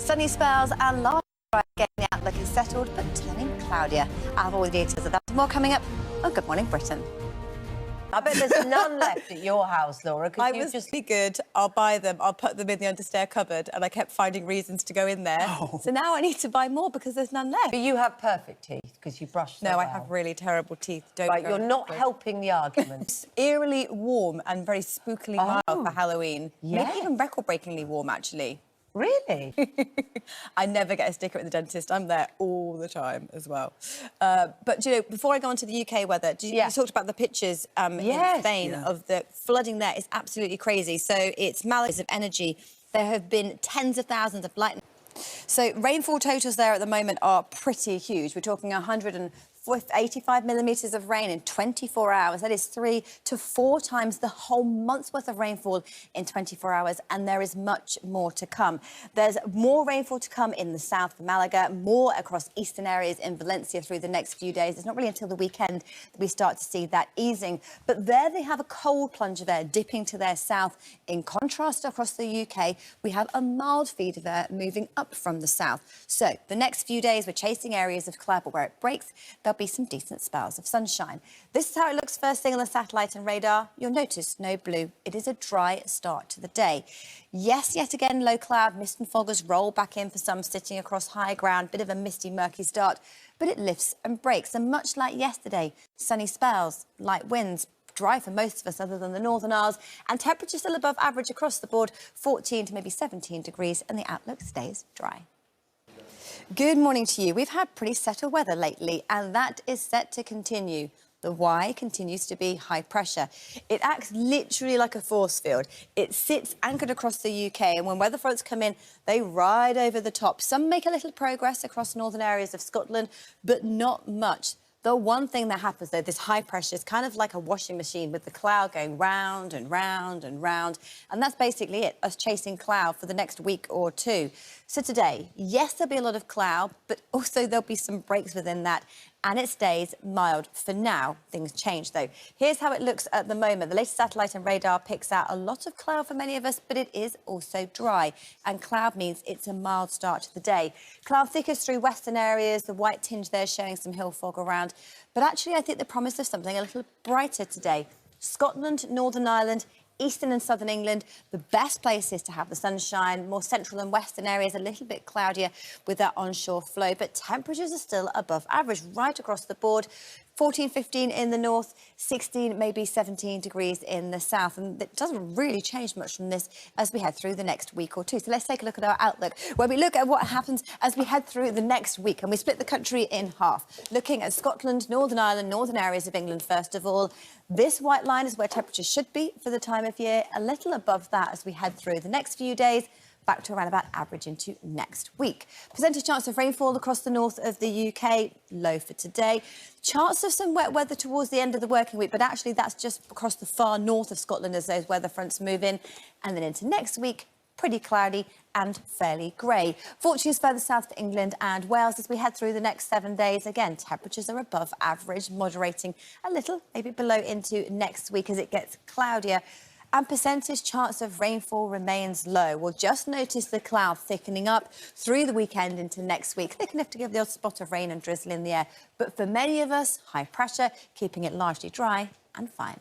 Sunny spells and large dry again. The outlook is settled but turning cloudier. I'll have all the details of that. More coming up on Good Morning Britain. I bet there's none left at your house, Laura. I was really good. I'll buy them. I'll put them in the understair cupboard, and I kept finding reasons to go in there. Oh. So now I need to buy more because there's none left. But you have perfect teeth because you brush so No, well. I have really terrible teeth. Don't Right, go you're not for it. helping the argument. It's eerily warm and very spookily mild for Halloween. Yes. Maybe even record-breakingly warm, actually. Really? I never get a sticker at the dentist. I'm there all the time as well. But, you know, before I go on to the UK weather, you talked about the pictures in Spain of the flooding there. Is absolutely crazy. So it's Malaga of energy. There have been tens of thousands of lightning. So rainfall totals there at the moment are pretty huge. We're talking 185 millimetres of rain in 24 hours. That is 3 to 4 times the whole month's worth of rainfall in 24 hours, and there is much more to come. There's more rainfall to come in the south of Malaga, more across eastern areas in Valencia through the next few days. It's not really until the weekend that we start to see that easing. But there they have a cold plunger there, dipping to their south. In contrast, across the UK, we have a mild feeder there moving up from the south. So the next few days, we're chasing areas of cloud, but where it breaks, there'll be some decent spells of sunshine. This is how it looks first thing on the satellite and radar. You'll notice no blue. It is a dry start to the day. Yes, yet again, low cloud, mist and foggers roll back in for some sitting across high ground. Bit of a misty, murky start, but it lifts and breaks. And much like yesterday, sunny spells, light winds, dry for most of us other than the Northern Isles, and temperatures still above average across the board, 14 to maybe 17 degrees, and the outlook stays dry. Good morning to you. We've had pretty settled weather lately, and that is set to continue. The Y continues to be high pressure. It acts literally like a force field. It sits anchored across the UK, and when weather fronts come in, they ride over the top. Some make a little progress across northern areas of Scotland, but not much. The one thing that happens, though, this high pressure is kind of like a washing machine with the cloud going round and round and round. And that's basically it, us chasing cloud for the next week or two. So today, yes, there'll be a lot of cloud, but also there'll be some breaks within that. And it stays mild for now. Things change, though. Here's how it looks at the moment. The latest satellite and radar picks out a lot of cloud for many of us, but it is also dry. And cloud means it's a mild start to the day. Cloud thickest through western areas, the white tinge there showing some hill fog around. But actually, I think the promise of something a little brighter today. Scotland, Northern Ireland, eastern and southern England, the best places to have the sunshine. More central and western areas a little bit cloudier with that onshore flow, but temperatures are still above average right across the board. 14, 15 in the north, 16, maybe 17 degrees in the south. And it doesn't really change much from this as we head through the next week or two. So let's take a look at our outlook, where we look at what happens as we head through the next week. And we split the country in half, looking at Scotland, Northern Ireland, northern areas of England first of all. This white line is where temperatures should be for the time of year, a little above that as we head through the next few days, back to around about average into next week. Percentage chance of rainfall across the north of the UK, low for today. Chance of some wet weather towards the end of the working week, but actually that's just across the far north of Scotland as those weather fronts move in. And then into next week, pretty cloudy and fairly grey. Fortunes further south for England and Wales as we head through the next 7 days. Again, temperatures are above average, moderating a little, maybe below into next week as it gets cloudier. And percentage chance of rainfall remains low. We'll just notice the cloud thickening up through the weekend into next week, thick enough to give the odd spot of rain and drizzle in the air. But for many of us, high pressure, keeping it largely dry and fine.